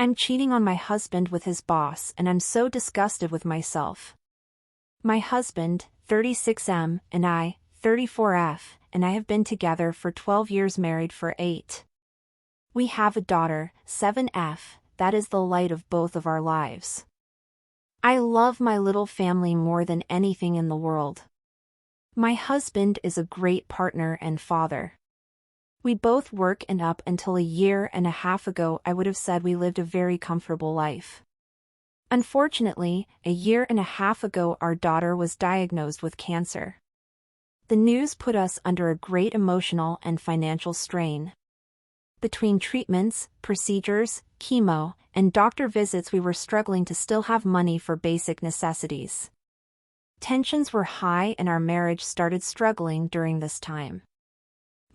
I'm cheating on my husband with his boss and I'm so disgusted with myself. My husband, 36M, and I, 34F, and I have been together for 12 years, married for 8. We have a daughter, 7F, that is the light of both of our lives. I love my little family more than anything in the world. My husband is a great partner and father. We both work, and up until a year and a half ago I would have said we lived a very comfortable life. Unfortunately, a year and a half ago our daughter was diagnosed with cancer. The news put us under a great emotional and financial strain. Between treatments, procedures, chemo, and doctor visits we were struggling to still have money for basic necessities. Tensions were high and our marriage started struggling during this time.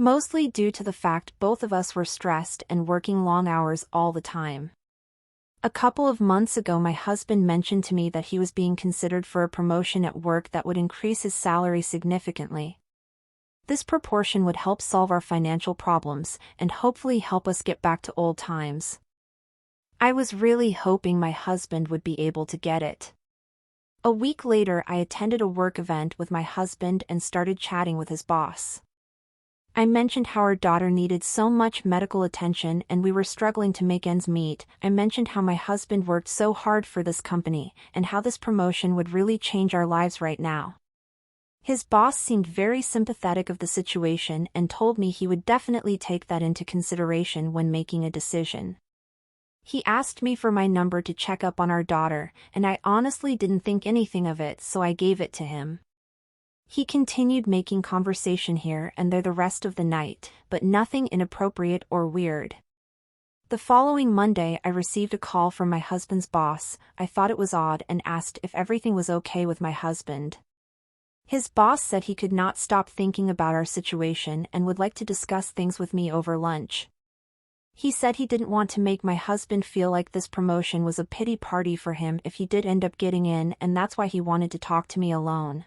Mostly due to the fact both of us were stressed and working long hours all the time. A couple of months ago my husband mentioned to me that he was being considered for a promotion at work that would increase his salary significantly. This proportion would help solve our financial problems and hopefully help us get back to old times. I was really hoping my husband would be able to get it. A week later I attended a work event with my husband and started chatting with his boss. I mentioned how our daughter needed so much medical attention and we were struggling to make ends meet. I mentioned how my husband worked so hard for this company and how this promotion would really change our lives right now. His boss seemed very sympathetic of the situation and told me he would definitely take that into consideration when making a decision. He asked me for my number to check up on our daughter, and I honestly didn't think anything of it, so I gave it to him. He continued making conversation here and there the rest of the night, but nothing inappropriate or weird. The following Monday I received a call from my husband's boss. I thought it was odd and asked if everything was okay with my husband. His boss said he could not stop thinking about our situation and would like to discuss things with me over lunch. He said he didn't want to make my husband feel like this promotion was a pity party for him if he did end up getting in, and that's why he wanted to talk to me alone.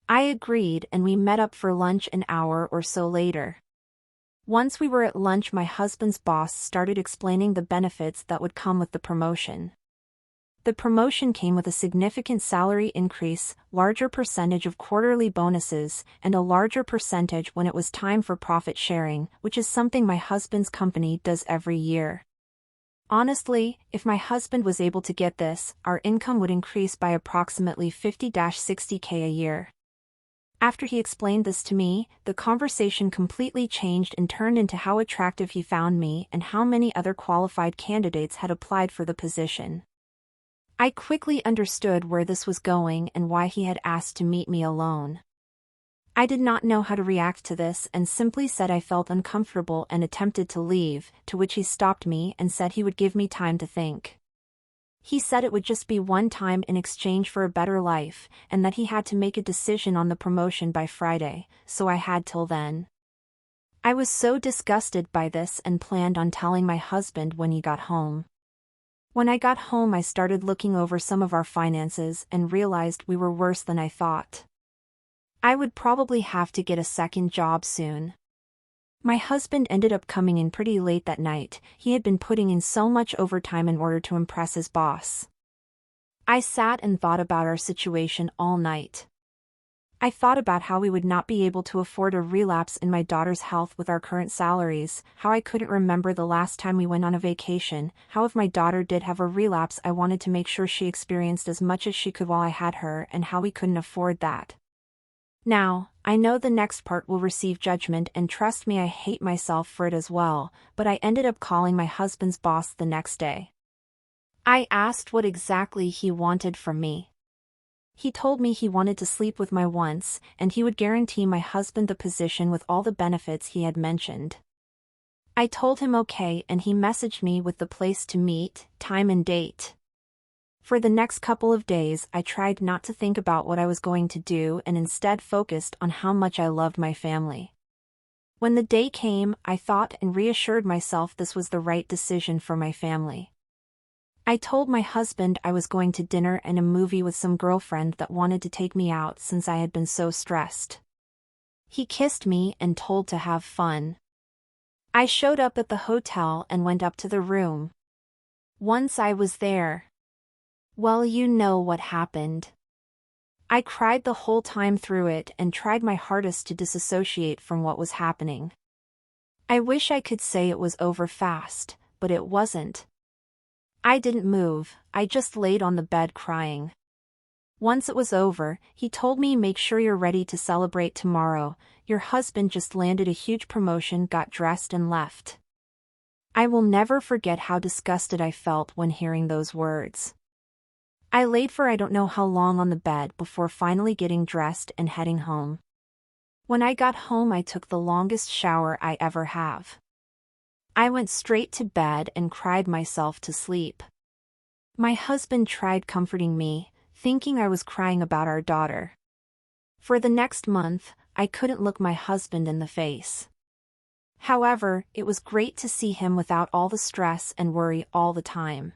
I agreed and we met up for lunch an hour or so later. Once we were at lunch my husband's boss started explaining the benefits that would come with the promotion. The promotion came with a significant salary increase, larger percentage of quarterly bonuses, and a larger percentage when it was time for profit sharing, which is something my husband's company does every year. Honestly, if my husband was able to get this, our income would increase by approximately 50-60K a year. After he explained this to me, the conversation completely changed and turned into how attractive he found me and how many other qualified candidates had applied for the position. I quickly understood where this was going and why he had asked to meet me alone. I did not know how to react to this and simply said I felt uncomfortable and attempted to leave, to which he stopped me and said he would give me time to think. He said it would just be one time in exchange for a better life, and that he had to make a decision on the promotion by Friday, so I had till then. I was so disgusted by this and planned on telling my husband when he got home. When I got home I started looking over some of our finances and realized we were worse than I thought. I would probably have to get a second job soon. My husband ended up coming in pretty late that night. He had been putting in so much overtime in order to impress his boss. I sat and thought about our situation all night. I thought about how we would not be able to afford a relapse in my daughter's health with our current salaries, how I couldn't remember the last time we went on a vacation, how if my daughter did have a relapse I wanted to make sure she experienced as much as she could while I had her, and how we couldn't afford that. Now, I know the next part will receive judgment, and trust me I hate myself for it as well, but I ended up calling my husband's boss the next day. I asked what exactly he wanted from me. He told me he wanted to sleep with my once, and he would guarantee my husband the position with all the benefits he had mentioned. I told him okay, and he messaged me with the place to meet, time and date. For the next couple of days I tried not to think about what I was going to do and instead focused on how much I loved my family. When the day came, I thought and reassured myself this was the right decision for my family. I told my husband I was going to dinner and a movie with some girlfriend that wanted to take me out since I had been so stressed. He kissed me and told to have fun. I showed up at the hotel and went up to the room. Once I was there. Well, you know what happened. I cried the whole time through it and tried my hardest to disassociate from what was happening. I wish I could say it was over fast, but it wasn't. I didn't move, I just laid on the bed crying. Once it was over, he told me, make sure you're ready to celebrate tomorrow, your husband just landed a huge promotion, got dressed and left. I will never forget how disgusted I felt when hearing those words. I laid for I don't know how long on the bed before finally getting dressed and heading home. When I got home, I took the longest shower I ever have. I went straight to bed and cried myself to sleep. My husband tried comforting me, thinking I was crying about our daughter. For the next month, I couldn't look my husband in the face. However, it was great to see him without all the stress and worry all the time.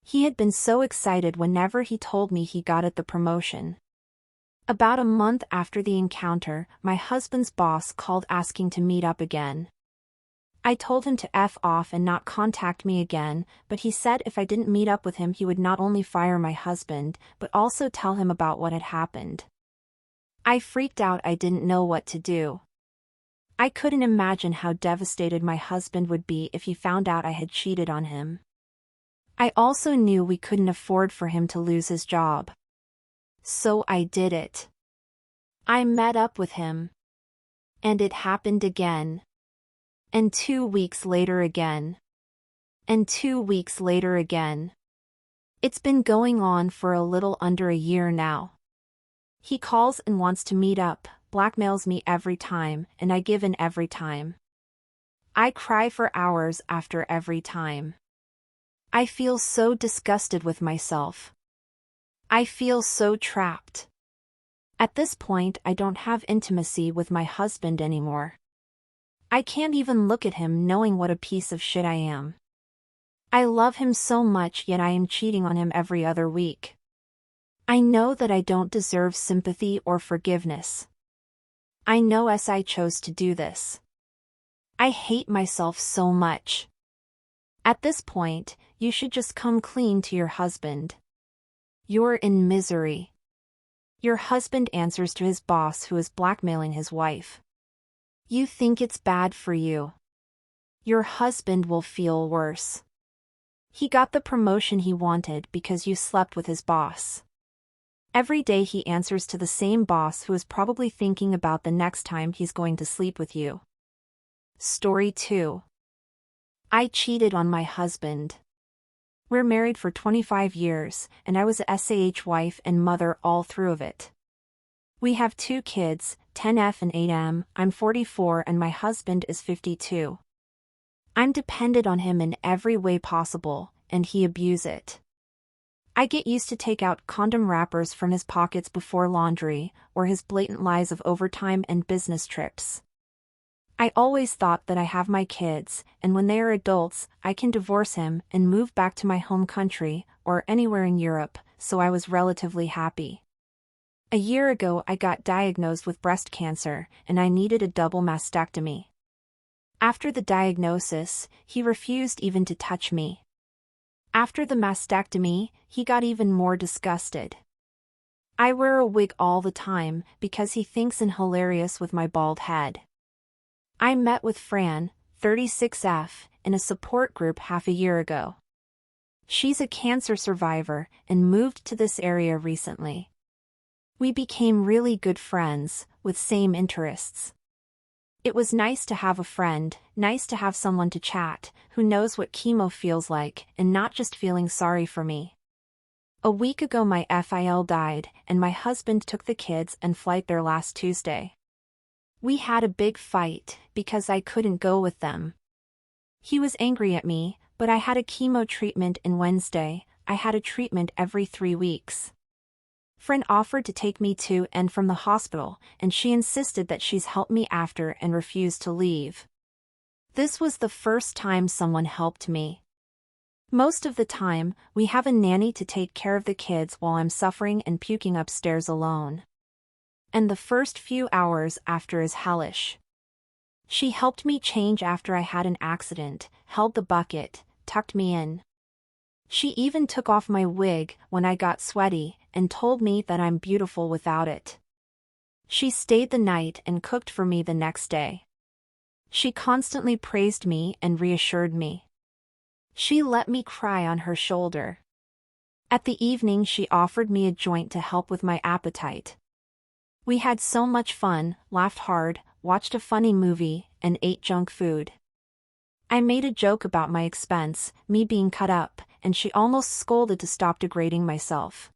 He had been so excited whenever he told me he got the promotion. About a month after the encounter, my husband's boss called asking to meet up again. I told him to F off and not contact me again, but he said if I didn't meet up with him he would not only fire my husband, but also tell him about what had happened. I freaked out. I didn't know what to do. I couldn't imagine how devastated my husband would be if he found out I had cheated on him. I also knew we couldn't afford for him to lose his job. So I did it. I met up with him. And it happened again. And 2 weeks later again. And 2 weeks later again. It's been going on for a little under a year now. He calls and wants to meet up, blackmails me every time, and I give in every time. I cry for hours after every time. I feel so disgusted with myself. I feel so trapped. At this point, I don't have intimacy with my husband anymore. I can't even look at him knowing what a piece of shit I am. I love him so much, yet I am cheating on him every other week. I know that I don't deserve sympathy or forgiveness. I know I chose to do this. I hate myself so much. At this point, you should just come clean to your husband. You're in misery. Your husband answers to his boss who is blackmailing his wife. You think it's bad for you. Your husband will feel worse. He got the promotion he wanted because you slept with his boss. Every day he answers to the same boss who is probably thinking about the next time he's going to sleep with you. Story 2. I cheated on my husband. We're married for 25 years, and I was a SAH wife and mother all through of it. We have 2 kids, 10F and 8M, I'm 44 and my husband is 52. I'm dependent on him in every way possible, and he abuses it. I get used to take out condom wrappers from his pockets before laundry, or his blatant lies of overtime and business trips. I always thought that I have my kids, and when they are adults, I can divorce him and move back to my home country, or anywhere in Europe, so I was relatively happy. A year ago I got diagnosed with breast cancer, and I needed a double mastectomy. After the diagnosis, he refused even to touch me. After the mastectomy, he got even more disgusted. I wear a wig all the time because he thinks I'm hilarious with my bald head. I met with Fran, 36F, in a support group half a year ago. She's a cancer survivor and moved to this area recently. We became really good friends, with same interests. It was nice to have a friend, nice to have someone to chat, who knows what chemo feels like, and not just feeling sorry for me. A week ago my FIL died, and my husband took the kids and flight there last Tuesday. We had a big fight, because I couldn't go with them. He was angry at me, but I had a chemo treatment in Wednesday, I had a treatment every 3 weeks. Fran offered to take me to and from the hospital, and she insisted that she's helped me after and refused to leave. This was the first time someone helped me. Most of the time, we have a nanny to take care of the kids while I'm suffering and puking upstairs alone. And the first few hours after is hellish. She helped me change after I had an accident, held the bucket, tucked me in. She even took off my wig when I got sweaty and told me that I'm beautiful without it. She stayed the night and cooked for me the next day. She constantly praised me and reassured me. She let me cry on her shoulder. At the evening, she offered me a joint to help with my appetite. We had so much fun, laughed hard, watched a funny movie, and ate junk food. I made a joke about my expense, me being cut up, and she almost scolded to stop degrading myself.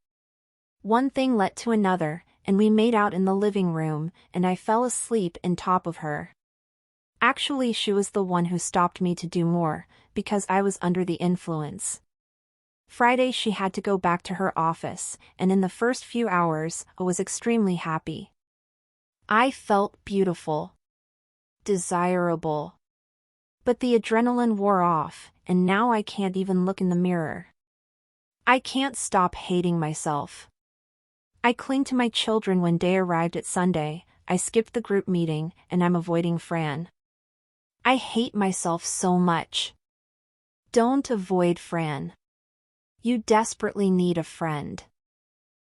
One thing led to another, and we made out in the living room, and I fell asleep on top of her. Actually, she was the one who stopped me to do more, because I was under the influence. Friday, she had to go back to her office, and in the first few hours, I was extremely happy. I felt beautiful. Desirable. But the adrenaline wore off, and now I can't even look in the mirror. I can't stop hating myself. I cling to my children. When day arrived at Sunday, I skipped the group meeting, and I'm avoiding Fran. I hate myself so much. Don't avoid Fran. You desperately need a friend.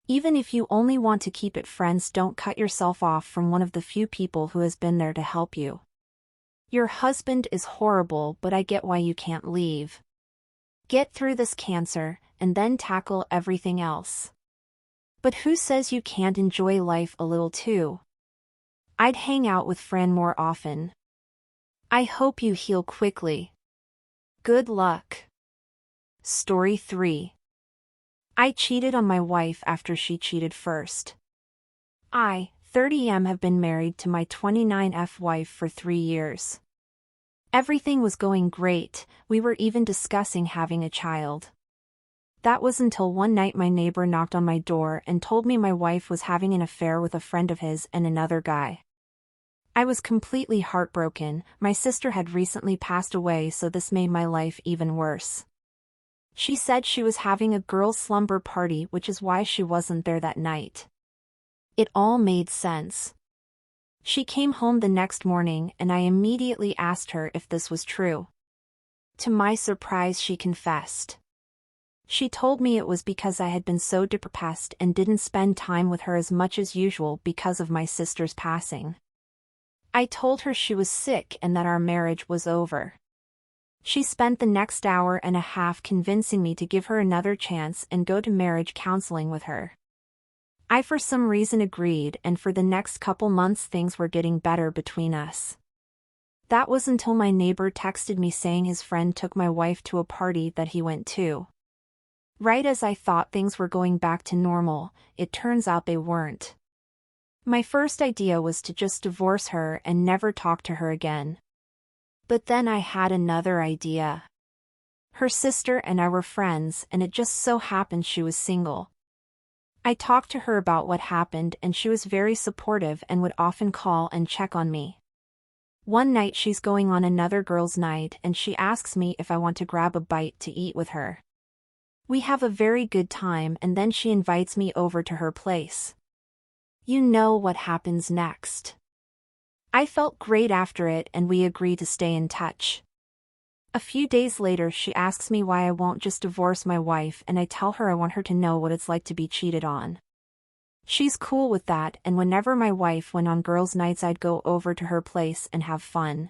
Even if you only want to keep it friends, don't cut yourself off from one of the few people who has been there to help you. Your husband is horrible, but I get why you can't leave. Get through this cancer, and then tackle everything else. But who says you can't enjoy life a little too? I'd hang out with Fran more often. I hope you heal quickly. Good luck. Story 3. I cheated on my wife after she cheated first. I, 30M, have been married to my 29F wife for 3 years. Everything was going great, we were even discussing having a child. That was until one night my neighbor knocked on my door and told me my wife was having an affair with a friend of his and another guy. I was completely heartbroken. My sister had recently passed away, so this made my life even worse. She said she was having a girls' slumber party, which is why she wasn't there that night. It all made sense. She came home the next morning and I immediately asked her if this was true. To my surprise, she confessed. She told me it was because I had been so depressed and didn't spend time with her as much as usual because of my sister's passing. I told her she was sick and that our marriage was over. She spent the next hour and a half convincing me to give her another chance and go to marriage counseling with her. I for some reason agreed, and for the next couple months things were getting better between us. That was until my neighbor texted me saying his friend took my wife to a party that he went to. Right as I thought things were going back to normal, it turns out they weren't. My first idea was to just divorce her and never talk to her again. But then I had another idea. Her sister and I were friends, and it just so happened she was single. I talked to her about what happened, and she was very supportive and would often call and check on me. One night she's going on another girls' night and she asks me if I want to grab a bite to eat with her. We have a very good time, and then she invites me over to her place. You know what happens next. I felt great after it, and we agreed to stay in touch. A few days later she asks me why I won't just divorce my wife, and I tell her I want her to know what it's like to be cheated on. She's cool with that, and whenever my wife went on girls' nights I'd go over to her place and have fun.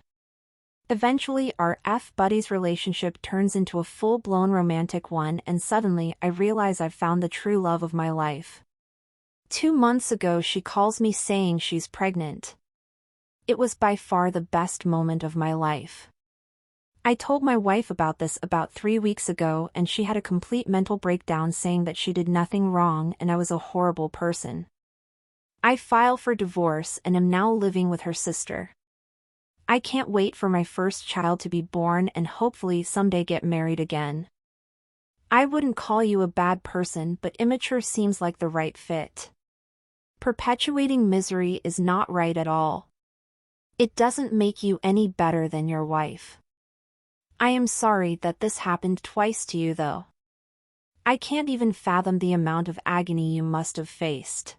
Eventually our F-buddies relationship turns into a full-blown romantic one, and suddenly I realize I've found the true love of my life. 2 months ago she calls me saying she's pregnant. It was by far the best moment of my life. I told my wife about this about 3 weeks ago, and she had a complete mental breakdown saying that she did nothing wrong and I was a horrible person. I filed for divorce and am now living with her sister. I can't wait for my first child to be born and hopefully someday get married again. I wouldn't call you a bad person, but immature seems like the right fit. Perpetuating misery is not right at all. It doesn't make you any better than your wife. I am sorry that this happened twice to you though. I can't even fathom the amount of agony you must have faced.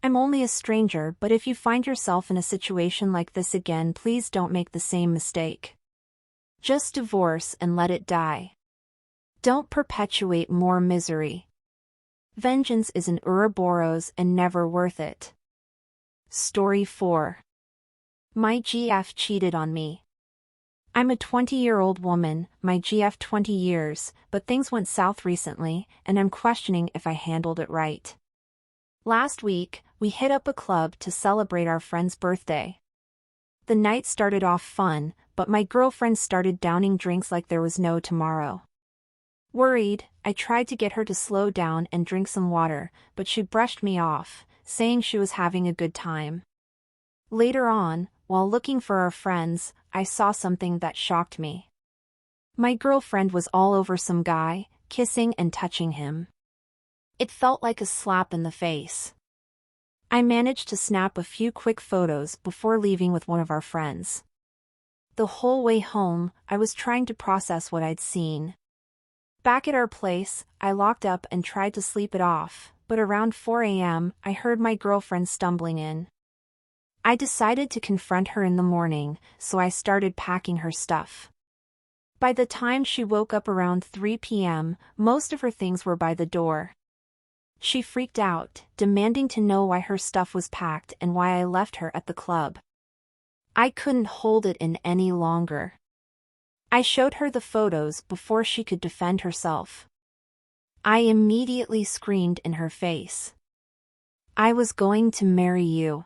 I'm only a stranger, but if you find yourself in a situation like this again, please don't make the same mistake. Just divorce and let it die. Don't perpetuate more misery. Vengeance is an Ouroboros and never worth it. Story 4. My GF cheated on me. I'm a 20-year-old woman, my GF 20 years, but things went south recently, and I'm questioning if I handled it right. Last week, we hit up a club to celebrate our friend's birthday. The night started off fun, but my girlfriend started downing drinks like there was no tomorrow. Worried, I tried to get her to slow down and drink some water, but she brushed me off, saying she was having a good time. Later on, while looking for our friends, I saw something that shocked me. My girlfriend was all over some guy, kissing and touching him. It felt like a slap in the face. I managed to snap a few quick photos before leaving with one of our friends. The whole way home, I was trying to process what I'd seen. Back at our place, I locked up and tried to sleep it off, but around 4 a.m., I heard my girlfriend stumbling in. I decided to confront her in the morning, so I started packing her stuff. By the time she woke up around 3 p.m., most of her things were by the door. She freaked out, demanding to know why her stuff was packed and why I left her at the club. I couldn't hold it in any longer. I showed her the photos before she could defend herself. I immediately screamed in her face. I was going to marry you.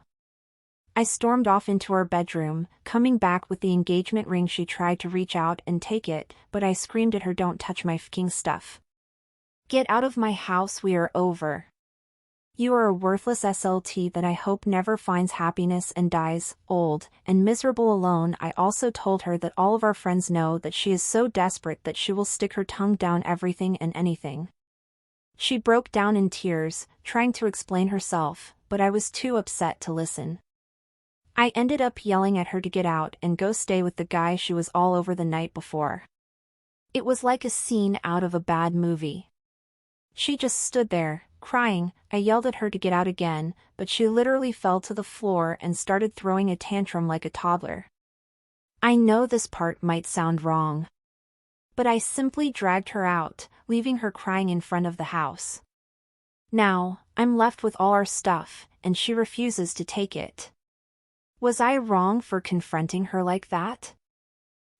I stormed off into our bedroom, coming back with the engagement ring. She tried to reach out and take it, but I screamed at her, "Don't touch my fucking stuff. Get out of my house, we are over. You are a worthless SLT that I hope never finds happiness and dies, old, and miserable alone." I also told her that all of our friends know that she is so desperate that she will stick her tongue down everything and anything. She broke down in tears, trying to explain herself, but I was too upset to listen. I ended up yelling at her to get out and go stay with the guy she was all over the night before. It was like a scene out of a bad movie. She just stood there, crying. I yelled at her to get out again, but she literally fell to the floor and started throwing a tantrum like a toddler. I know this part might sound wrong, but I simply dragged her out, leaving her crying in front of the house. Now, I'm left with all our stuff, and she refuses to take it. Was I wrong for confronting her like that?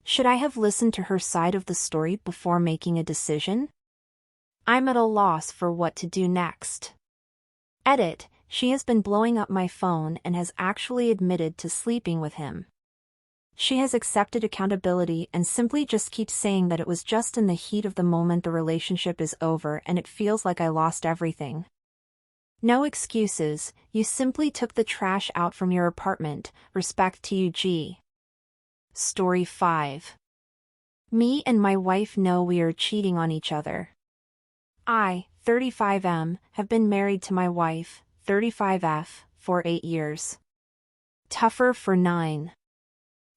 Should I have listened to her side of the story before making a decision? I'm at a loss for what to do next. Edit: she has been blowing up my phone and has actually admitted to sleeping with him. She has accepted accountability and simply just keeps saying that it was just in the heat of the moment. The relationship is over and it feels like I lost everything. No excuses, you simply took the trash out from your apartment. Respect to you, G. Story 5. Me and my wife know we are cheating on each other. I, 35M, have been married to my wife, 35F, for 8 years. Tougher for 9.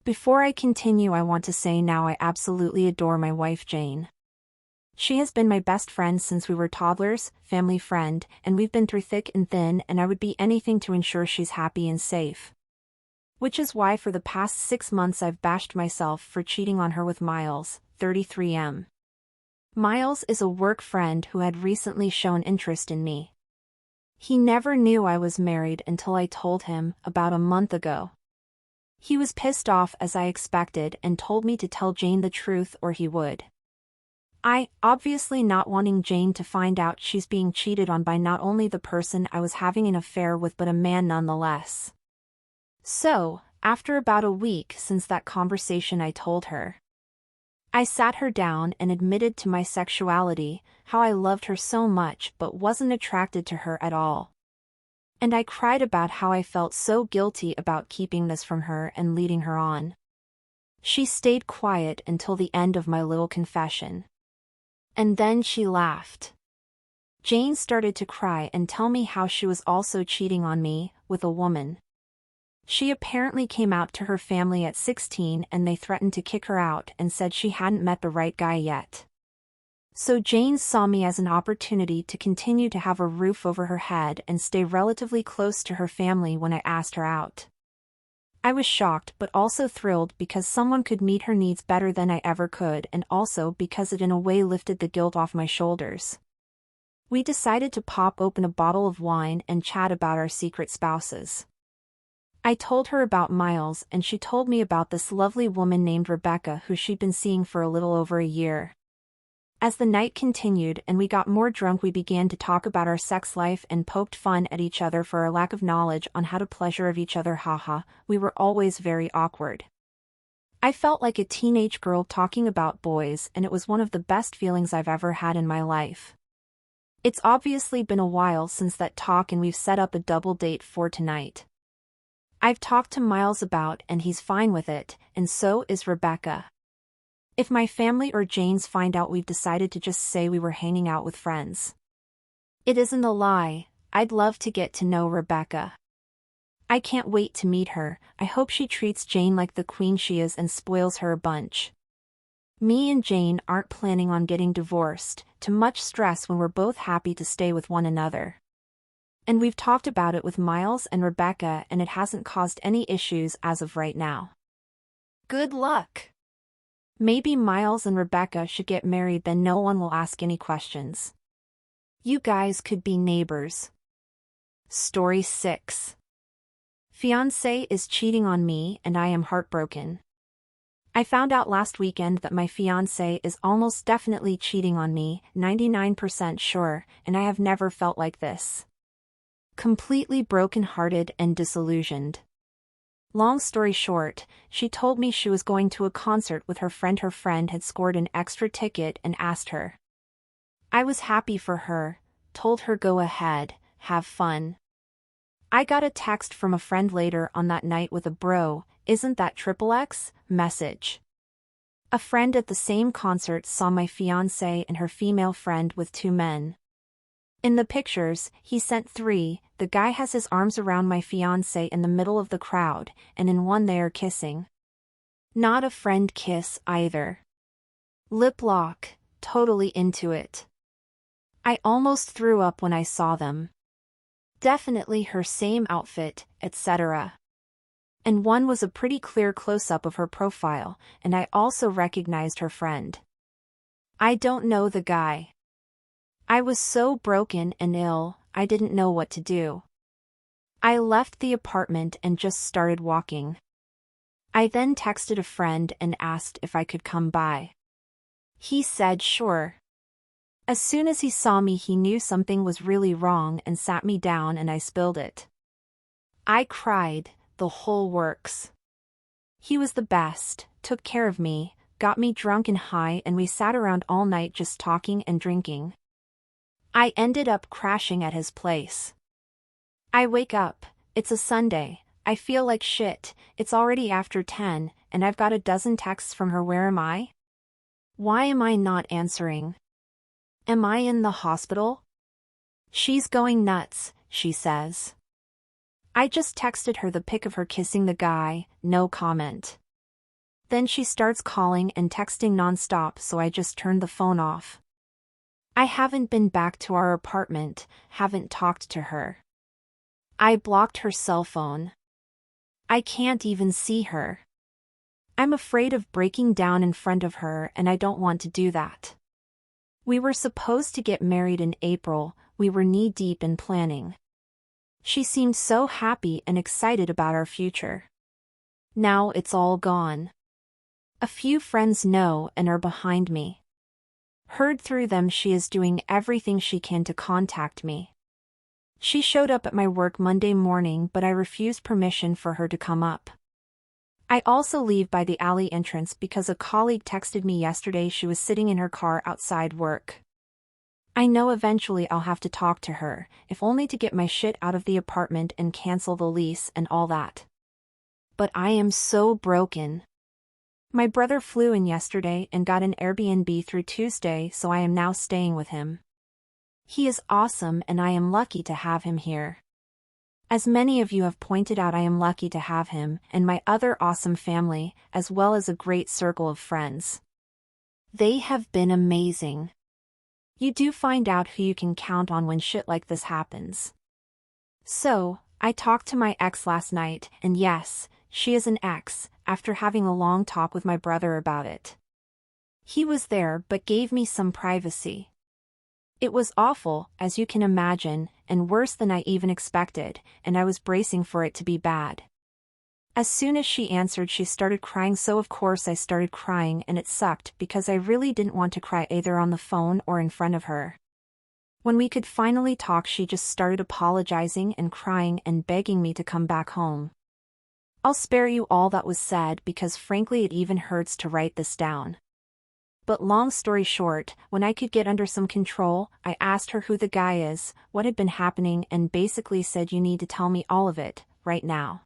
Before I continue, I want to say now I absolutely adore my wife Jane. She has been my best friend since we were toddlers, family friend, and we've been through thick and thin, and I would be anything to ensure she's happy and safe. Which is why for the past 6 months I've bashed myself for cheating on her with Miles, 33M. Miles is a work friend who had recently shown interest in me. He never knew I was married until I told him, about a month ago. He was pissed off as I expected and told me to tell Jane the truth or he would. I, obviously not wanting Jane to find out she's being cheated on by not only the person I was having an affair with but a man nonetheless. So, after about a week since that conversation I told her. I sat her down and admitted to my sexuality, how I loved her so much but wasn't attracted to her at all. And I cried about how I felt so guilty about keeping this from her and leading her on. She stayed quiet until the end of my little confession. And then she laughed. Jane started to cry and tell me how she was also cheating on me, with a woman. She apparently came out to her family at 16 and they threatened to kick her out and said she hadn't met the right guy yet. So Jane saw me as an opportunity to continue to have a roof over her head and stay relatively close to her family when I asked her out. I was shocked but also thrilled because someone could meet her needs better than I ever could, and also because it in a way lifted the guilt off my shoulders. We decided to pop open a bottle of wine and chat about our secret spouses. I told her about Miles and she told me about this lovely woman named Rebecca who she'd been seeing for a little over a year. As the night continued and we got more drunk, we began to talk about our sex life and poked fun at each other for our lack of knowledge on how to pleasure of each other. Haha, we were always very awkward. I felt like a teenage girl talking about boys, and it was one of the best feelings I've ever had in my life. It's obviously been a while since that talk and we've set up a double date for tonight. I've talked to Miles about and he's fine with it, and so is Rebecca. If my family or Jane's find out, we've decided to just say we were hanging out with friends. It isn't a lie, I'd love to get to know Rebecca. I can't wait to meet her. I hope she treats Jane like the queen she is and spoils her a bunch. Me and Jane aren't planning on getting divorced, too much stress when we're both happy to stay with one another. And we've talked about it with Miles and Rebecca and it hasn't caused any issues as of right now. Good luck! Maybe Miles and Rebecca should get married, then no one will ask any questions. You guys could be neighbors. Story 6. Fiancé is cheating on me and I am heartbroken. I found out last weekend that my fiancé is almost definitely cheating on me, 99% sure, and I have never felt like this. Completely broken-hearted and disillusioned. Long story short, she told me she was going to a concert with her friend. Her friend had scored an extra ticket and asked her. I was happy for her, told her go ahead, have fun. I got a text from a friend later on that night with a "bro, isn't that XXX?" message. A friend at the same concert saw my fiancé and her female friend with 2 men. In the pictures, he sent 3, the guy has his arms around my fiancé in the middle of the crowd, and in one they are kissing. Not a friend kiss either. Lip lock, totally into it. I almost threw up when I saw them. Definitely her same outfit, etc. And one was a pretty clear close-up of her profile, and I also recognized her friend. I don't know the guy. I was so broken and ill, I didn't know what to do. I left the apartment and just started walking. I then texted a friend and asked if I could come by. He said sure. As soon as he saw me, he knew something was really wrong and sat me down and I spilled it. I cried, the whole works. He was the best, took care of me, got me drunk and high, and we sat around all night just talking and drinking. I ended up crashing at his place. I wake up, it's a Sunday, I feel like shit, it's already after 10, and I've got a dozen texts from her. Where am I? Why am I not answering? Am I in the hospital? She's going nuts, she says. I just texted her the pic of her kissing the guy, no comment. Then she starts calling and texting nonstop, so I just turned the phone off. I haven't been back to our apartment, haven't talked to her. I blocked her cell phone. I can't even see her. I'm afraid of breaking down in front of her and I don't want to do that. We were supposed to get married in April, we were knee-deep in planning. She seemed so happy and excited about our future. Now it's all gone. A few friends know and are behind me. Heard through them she is doing everything she can to contact me. She showed up at my work Monday morning, but I refused permission for her to come up. I also leave by the alley entrance because a colleague texted me yesterday she was sitting in her car outside work. I know eventually I'll have to talk to her, if only to get my shit out of the apartment and cancel the lease and all that. But I am so broken. My brother flew in yesterday and got an Airbnb through Tuesday, so I am now staying with him. He is awesome and I am lucky to have him here. As many of you have pointed out, I am lucky to have him and my other awesome family, as well as a great circle of friends. They have been amazing. You do find out who you can count on when shit like this happens. So, I talked to my ex last night, and yes, she is an ex, after having a long talk with my brother about it. He was there but gave me some privacy. It was awful, as you can imagine, and worse than I even expected, and I was bracing for it to be bad. As soon as she answered, she started crying, so of course I started crying, and it sucked because I really didn't want to cry either on the phone or in front of her. When we could finally talk, she just started apologizing and crying and begging me to come back home. I'll spare you all that was said because frankly it even hurts to write this down. But long story short, when I could get under some control, I asked her who the guy is, what had been happening, and basically said, you need to tell me all of it, right now.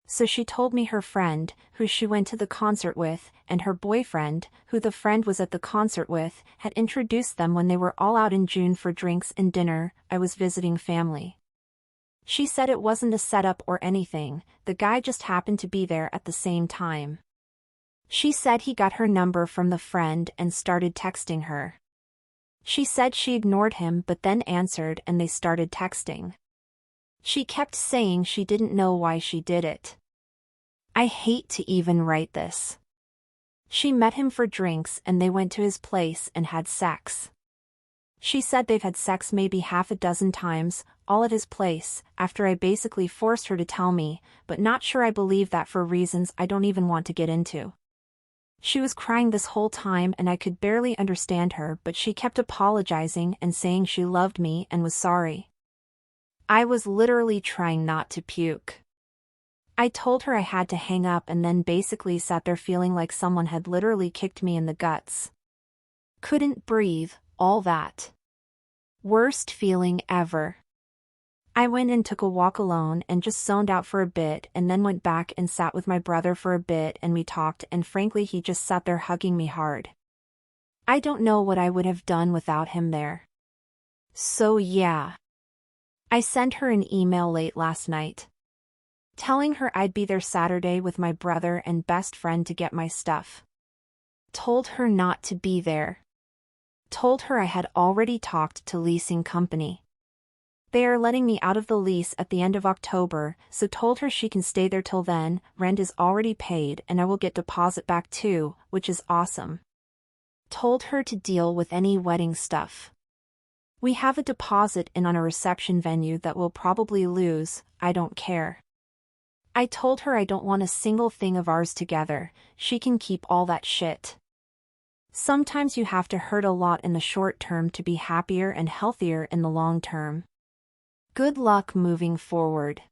So she told me her friend, who she went to the concert with, and her boyfriend, who the friend was at the concert with, had introduced them when they were all out in June for drinks and dinner. I was visiting family. She said it wasn't a setup or anything, the guy just happened to be there at the same time. She said he got her number from the friend and started texting her. She said she ignored him but then answered and they started texting. She kept saying she didn't know why she did it. I hate to even write this. She met him for drinks and they went to his place and had sex. She said they've had sex maybe half a dozen times, all at his place, after I basically forced her to tell me, but not sure I believe that for reasons I don't even want to get into. She was crying this whole time and I could barely understand her, but she kept apologizing and saying she loved me and was sorry. I was literally trying not to puke. I told her I had to hang up and then basically sat there feeling like someone had literally kicked me in the guts. Couldn't breathe, all that. Worst feeling ever. I went and took a walk alone and just zoned out for a bit and then went back and sat with my brother for a bit and we talked, and frankly he just sat there hugging me hard. I don't know what I would have done without him there. So yeah. I sent her an email late last night, telling her I'd be there Saturday with my brother and best friend to get my stuff. Told her not to be there. Told her I had already talked to leasing company. They are letting me out of the lease at the end of October, so told her she can stay there till then, rent is already paid and I will get deposit back too, which is awesome. Told her to deal with any wedding stuff. We have a deposit in on a reception venue that we'll probably lose, I don't care. I told her I don't want a single thing of ours together, she can keep all that shit. Sometimes you have to hurt a lot in the short term to be happier and healthier in the long term. Good luck moving forward.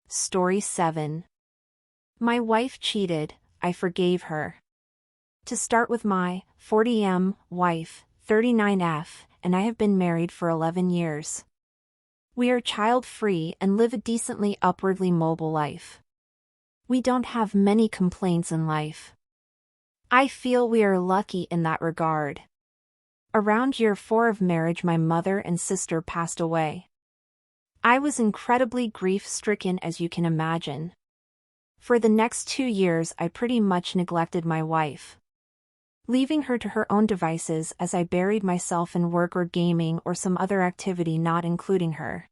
Story 7. My wife cheated, I forgave her. To start with, my 40M wife, 39F, and I have been married for 11 years. We are child-free and live a decently upwardly mobile life. We don't have many complaints in life. I feel we are lucky in that regard. Around year 4 of marriage, my mother and sister passed away. I was incredibly grief-stricken, as you can imagine. For the next 2 years I pretty much neglected my wife, leaving her to her own devices as I buried myself in work or gaming or some other activity not including her.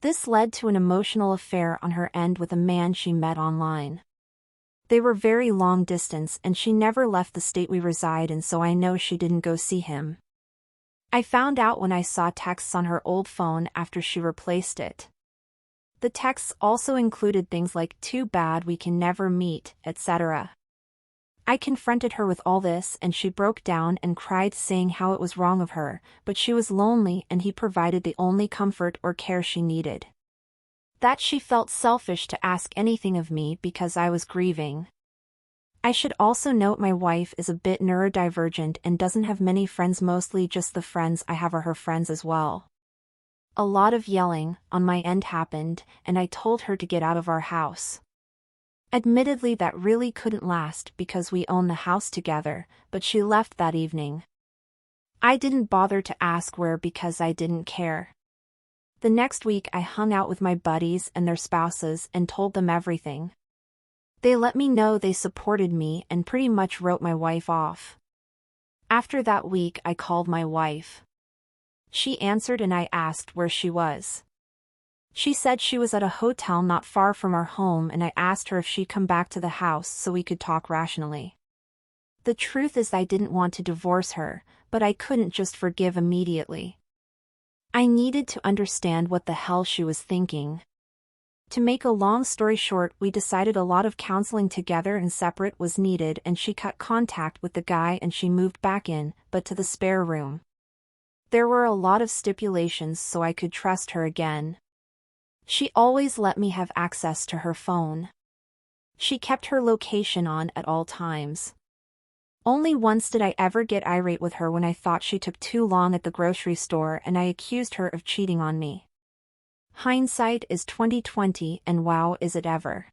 This led to an emotional affair on her end with a man she met online. They were very long distance and she never left the state we reside in, so I know she didn't go see him. I found out when I saw texts on her old phone after she replaced it. The texts also included things like "too bad we can never meet," etc. I confronted her with all this and she broke down and cried, saying how it was wrong of her, but she was lonely and he provided the only comfort or care she needed. That she felt selfish to ask anything of me because I was grieving. I should also note my wife is a bit neurodivergent and doesn't have many friends, mostly just the friends I have are her friends as well. A lot of yelling on my end happened and I told her to get out of our house. Admittedly, that really couldn't last because we own the house together, but she left that evening. I didn't bother to ask where because I didn't care. The next week I hung out with my buddies and their spouses and told them everything. They let me know they supported me and pretty much wrote my wife off. After that week I called my wife. She answered and I asked where she was. She said she was at a hotel not far from our home and I asked her if she'd come back to the house so we could talk rationally. The truth is I didn't want to divorce her, but I couldn't just forgive immediately. I needed to understand what the hell she was thinking. To make a long story short, we decided a lot of counseling together and separate was needed and she cut contact with the guy and she moved back in, but to the spare room. There were a lot of stipulations so I could trust her again. She always let me have access to her phone. She kept her location on at all times. Only once did I ever get irate with her when I thought she took too long at the grocery store and I accused her of cheating on me. Hindsight is 20/20 and wow is it ever.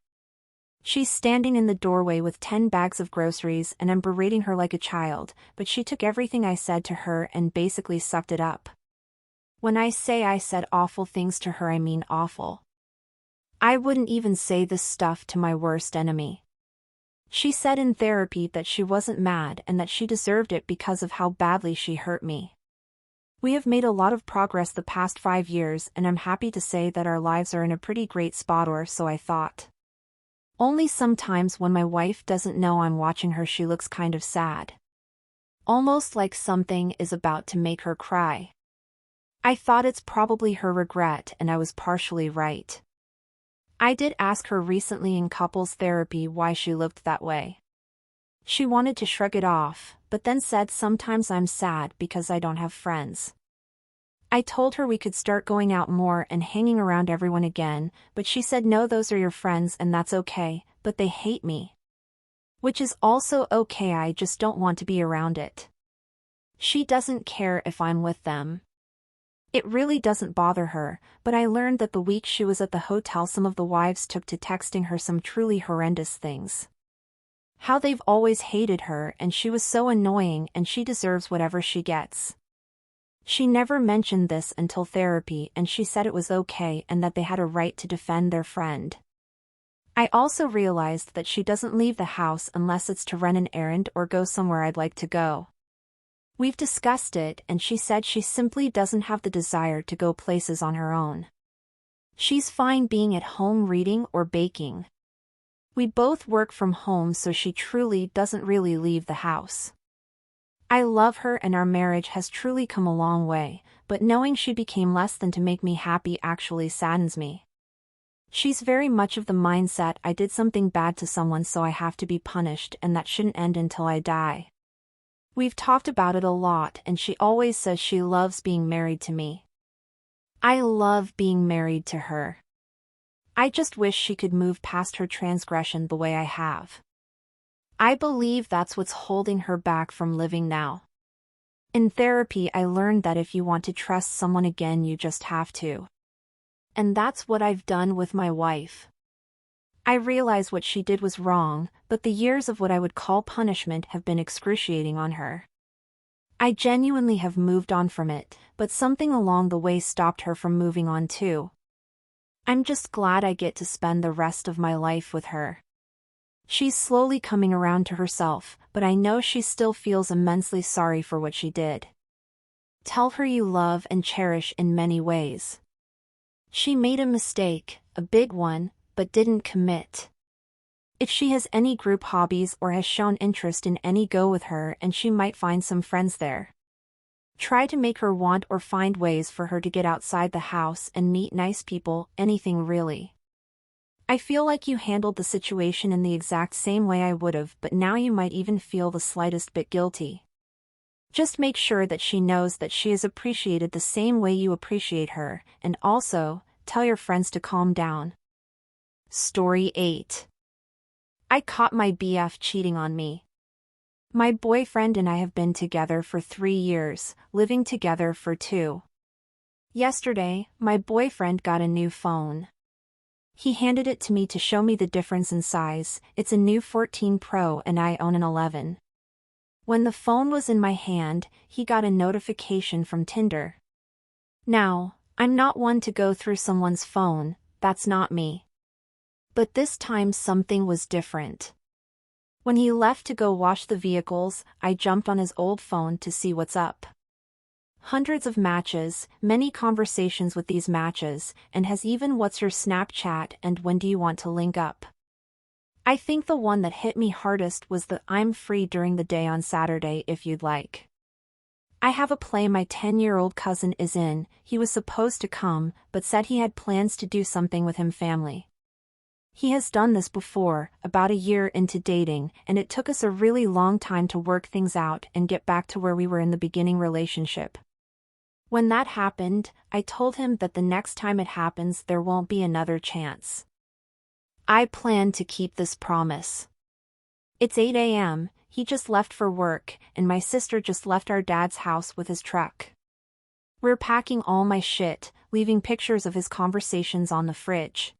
She's standing in the doorway with 10 bags of groceries and I'm berating her like a child, but she took everything I said to her and basically sucked it up. When I say I said awful things to her I mean awful. I wouldn't even say this stuff to my worst enemy. She said in therapy that she wasn't mad and that she deserved it because of how badly she hurt me. We have made a lot of progress the past 5 years and I'm happy to say that our lives are in a pretty great spot, or so I thought. Only sometimes when my wife doesn't know I'm watching her she looks kind of sad. Almost like something is about to make her cry. I thought it's probably her regret and I was partially right. I did ask her recently in couples therapy why she looked that way. She wanted to shrug it off, but then said sometimes I'm sad because I don't have friends. I told her we could start going out more and hanging around everyone again, but she said no, those are your friends and that's okay, but they hate me. Which is also okay, I just don't want to be around it. She doesn't care if I'm with them. It really doesn't bother her, but I learned that the week she was at the hotel some of the wives took to texting her some truly horrendous things. How they've always hated her and she was so annoying and she deserves whatever she gets. She never mentioned this until therapy and she said it was okay and that they had a right to defend their friend. I also realized that she doesn't leave the house unless it's to run an errand or go somewhere I'd like to go. We've discussed it and she said she simply doesn't have the desire to go places on her own. She's fine being at home reading or baking. We both work from home so she truly doesn't really leave the house. I love her and our marriage has truly come a long way, but knowing she became less than to make me happy actually saddens me. She's very much of the mindset I did something bad to someone so I have to be punished and that shouldn't end until I die. We've talked about it a lot and she always says she loves being married to me. I love being married to her. I just wish she could move past her transgression the way I have. I believe that's what's holding her back from living now. In therapy I learned that if you want to trust someone again you just have to. And that's what I've done with my wife. I realize what she did was wrong, but the years of what I would call punishment have been excruciating on her. I genuinely have moved on from it, but something along the way stopped her from moving on too. I'm just glad I get to spend the rest of my life with her. She's slowly coming around to herself, but I know she still feels immensely sorry for what she did. Tell her you love and cherish in many ways. She made a mistake, a big one, but didn't commit. If she has any group hobbies or has shown interest in any, go with her and she might find some friends there. Try to make her want or find ways for her to get outside the house and meet nice people, anything really. I feel like you handled the situation in the exact same way I would've, but now you might even feel the slightest bit guilty. Just make sure that she knows that she is appreciated the same way you appreciate her, and also, tell your friends to calm down. Story 8. I caught my BF cheating on me. My boyfriend and I have been together for 3 years, living together for 2. Yesterday, my boyfriend got a new phone. He handed it to me to show me the difference in size. It's a new 14 Pro and I own an 11. When the phone was in my hand, he got a notification from Tinder. Now, I'm not one to go through someone's phone, that's not me. But this time something was different. When he left to go wash the vehicles, I jumped on his old phone to see what's up. hundreds of matches, many conversations with these matches, and has even what's your Snapchat and when do you want to link up. I think the one that hit me hardest was the I'm free during the day on Saturday if you'd like. I have a play my 10-year-old cousin is in. He was supposed to come, but said he had plans to do something with him family. He has done this before, about a year into dating, and it took us a really long time to work things out and get back to where we were in the beginning relationship. When that happened, I told him that the next time it happens there won't be another chance. I plan to keep this promise. It's 8 a.m., he just left for work, and my sister just left our dad's house with his truck. We're packing all my shit, leaving pictures of his conversations on the fridge.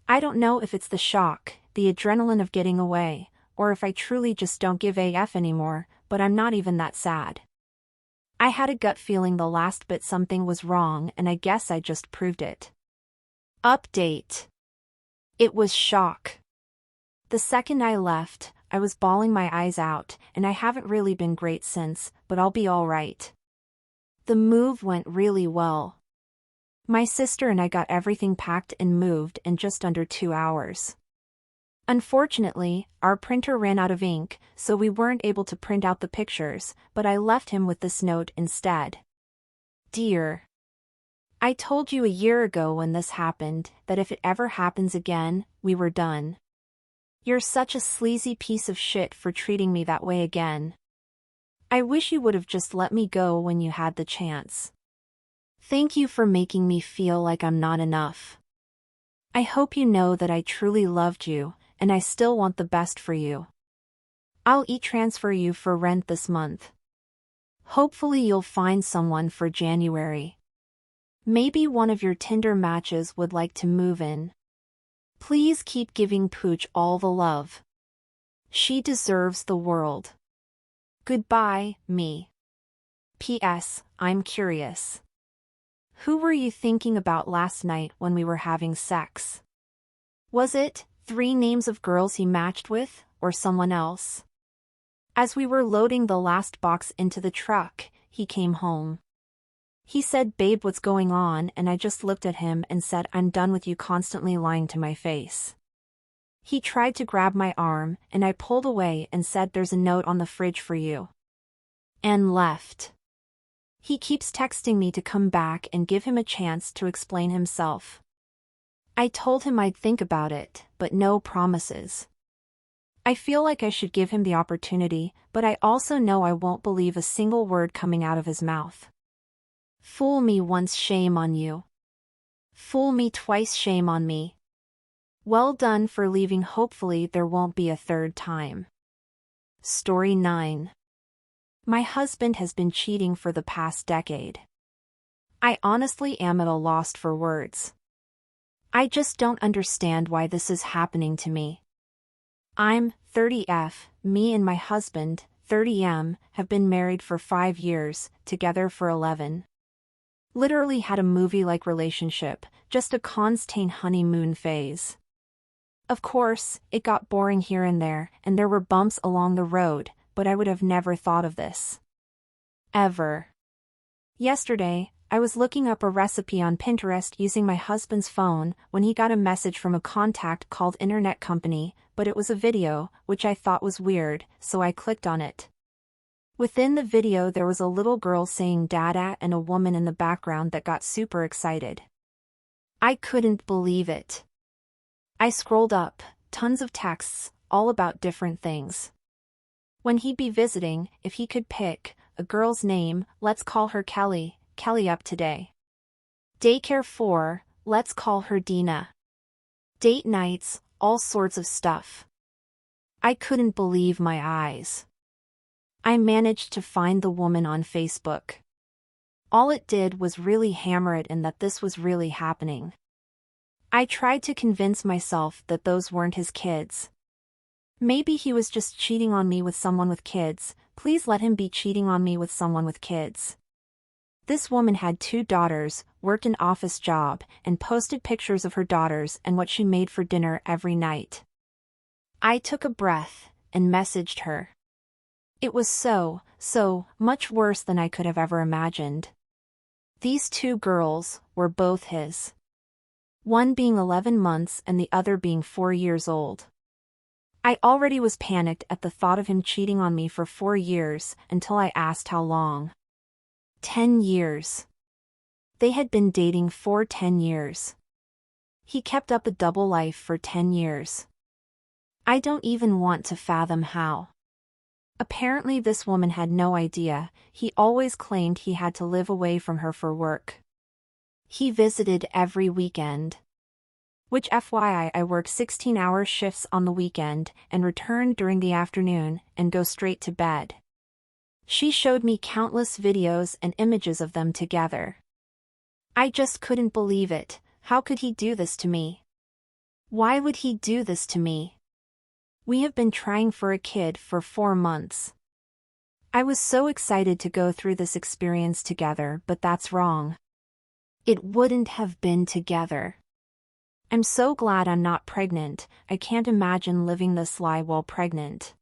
I don't know if it's the shock, the adrenaline of getting away, or if I truly just don't give a f anymore, but I'm not even that sad. I had a gut feeling the last bit something was wrong and I guess I just proved it. Update. It was shock. The second I left, I was bawling my eyes out, and I haven't really been great since, but I'll be alright. The move went really well. My sister and I got everything packed and moved in just under 2 hours. Unfortunately, our printer ran out of ink, so we weren't able to print out the pictures, but I left him with this note instead. Dear, I told you a year ago when this happened that if it ever happens again, we were done. You're such a sleazy piece of shit for treating me that way again. I wish you would have just let me go when you had the chance. Thank you for making me feel like I'm not enough. I hope you know that I truly loved you, and I still want the best for you. I'll e-transfer you for rent this month. Hopefully you'll find someone for January. Maybe one of your Tinder matches would like to move in. Please keep giving Pooch all the love. She deserves the world. Goodbye, me. P.S. I'm curious. Who were you thinking about last night when we were having sex? Was it 3 names of girls he matched with, or someone else? As we were loading the last box into the truck, he came home. He said, "Babe, what's going on?" and I just looked at him and said, "I'm done with you constantly lying to my face." He tried to grab my arm, and I pulled away and said, "There's a note on the fridge for you." And left. He keeps texting me to come back and give him a chance to explain himself. I told him I'd think about it, but no promises. I feel like I should give him the opportunity, but I also know I won't believe a single word coming out of his mouth. Fool me once, shame on you. Fool me twice, shame on me. Well done for leaving. Hopefully there won't be a third time. Story 9. My husband has been cheating for the past decade. I honestly am at a loss for words. I just don't understand why this is happening to me. I'm 30F, me and my husband, 30M, have been married for 5 years, together for 11. Literally had a movie-like relationship, just a constant honeymoon phase. Of course, it got boring here and there were bumps along the road, but I would have never thought of this. Ever. Yesterday, I was looking up a recipe on Pinterest using my husband's phone when he got a message from a contact called Internet Company, but it was a video, which I thought was weird, so I clicked on it. Within the video there was a little girl saying "Dada" and a woman in the background that got super excited. I couldn't believe it. I scrolled up, tons of texts, all about different things. When he'd be visiting, if he could pick a girl's name, let's call her Kelly, Kelly up today. Daycare for, let's call her Dina. Date nights, all sorts of stuff. I couldn't believe my eyes. I managed to find the woman on Facebook. All it did was really hammer it in that this was really happening. I tried to convince myself that those weren't his kids. Maybe he was just cheating on me with someone with kids. Please let him be cheating on me with someone with kids. This woman had 2 daughters, worked an office job, and posted pictures of her daughters and what she made for dinner every night. I took a breath and messaged her. It was so much worse than I could have ever imagined. These two girls were both his. One being 11 months and the other being 4 years old. I already was panicked at the thought of him cheating on me for 4 years until I asked how long. 10 years. They had been dating for 10 years. He kept up a double life for 10 years. I don't even want to fathom how. Apparently this woman had no idea. He always claimed he had to live away from her for work. He visited every weekend. Which FYI, I work 16-hour shifts on the weekend and return during the afternoon and go straight to bed. She showed me countless videos and images of them together. I just couldn't believe it. How could he do this to me? Why would he do this to me? We have been trying for a kid for 4 months. I was so excited to go through this experience together, but that's wrong. It wouldn't have been together. I'm so glad I'm not pregnant. I can't imagine living this lie while pregnant.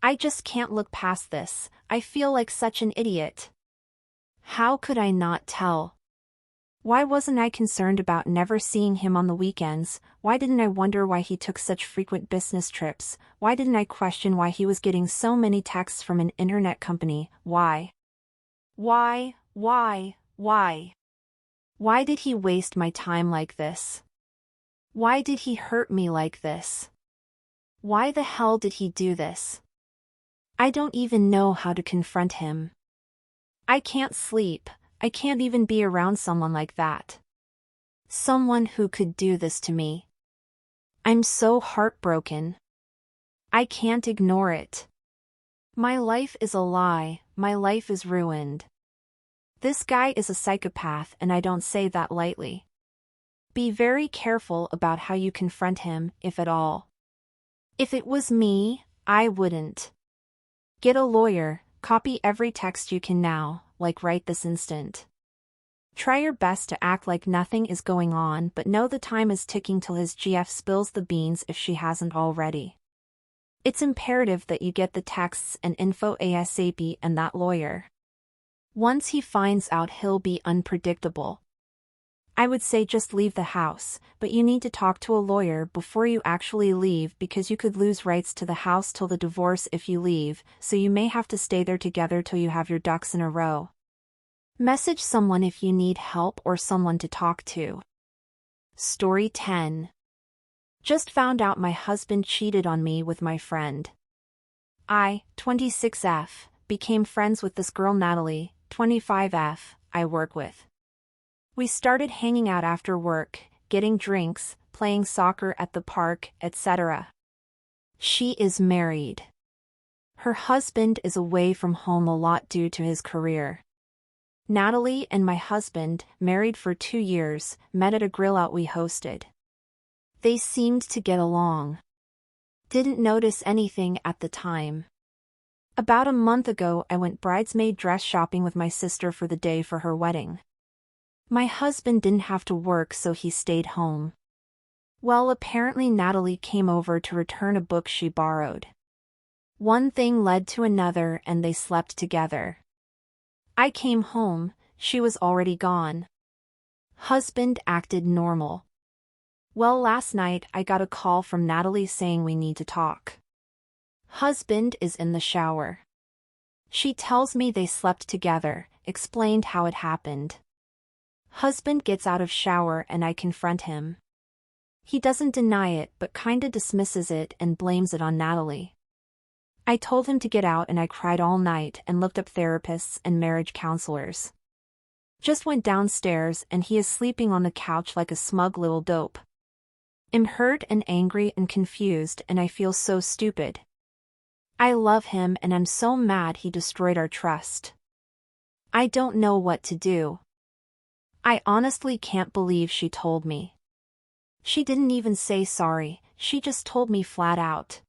I just can't look past this. I feel like such an idiot. How could I not tell? Why wasn't I concerned about never seeing him on the weekends? Why didn't I wonder why he took such frequent business trips? Why didn't I question why he was getting so many texts from an internet company? Why? Why? Why did he waste my time like this? Why did he hurt me like this? Why the hell did he do this? I don't even know how to confront him. I can't sleep. I can't even be around someone like that. Someone who could do this to me. I'm so heartbroken. I can't ignore it. My life is a lie. My life is ruined. This guy is a psychopath, and I don't say that lightly. Be very careful about how you confront him, if at all. If it was me, I wouldn't. Get a lawyer, copy every text you can now, like right this instant. Try your best to act like nothing is going on, but know the time is ticking till his GF spills the beans if she hasn't already. It's imperative that you get the texts and info ASAP and that lawyer. Once he finds out, he'll be unpredictable. I would say just leave the house, but you need to talk to a lawyer before you actually leave because you could lose rights to the house till the divorce if you leave, so you may have to stay there together till you have your ducks in a row. Message someone if you need help or someone to talk to. Story 10. Just found out my husband cheated on me with my friend. I, 26F, became friends with this girl Natalie, 25F, I work with. We started hanging out after work, getting drinks, playing soccer at the park, etc. She is married. Her husband is away from home a lot due to his career. Natalie and my husband, married for 2 years, met at a grill out we hosted. They seemed to get along. Didn't notice anything at the time. About a month ago I went bridesmaid dress shopping with my sister for the day for her wedding. My husband didn't have to work, so he stayed home. Well, apparently Natalie came over to return a book she borrowed. One thing led to another and they slept together. I came home, she was already gone. Husband acted normal. Well, last night I got a call from Natalie saying we need to talk. Husband is in the shower. She tells me they slept together, explained how it happened. Husband gets out of shower and I confront him. He doesn't deny it but kinda dismisses it and blames it on Natalie. I told him to get out and I cried all night and looked up therapists and marriage counselors. Just went downstairs and he is sleeping on the couch like a smug little dope. I'm hurt and angry and confused and I feel so stupid. I love him and I'm so mad he destroyed our trust. I don't know what to do. I honestly can't believe she told me. She didn't even say sorry, she just told me flat out.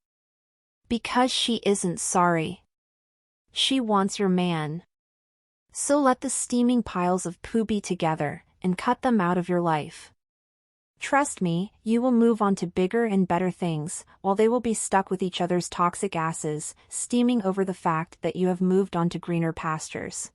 Because she isn't sorry. She wants your man. So let the steaming piles of poo be together, and cut them out of your life. Trust me, you will move on to bigger and better things, while they will be stuck with each other's toxic asses, steaming over the fact that you have moved on to greener pastures.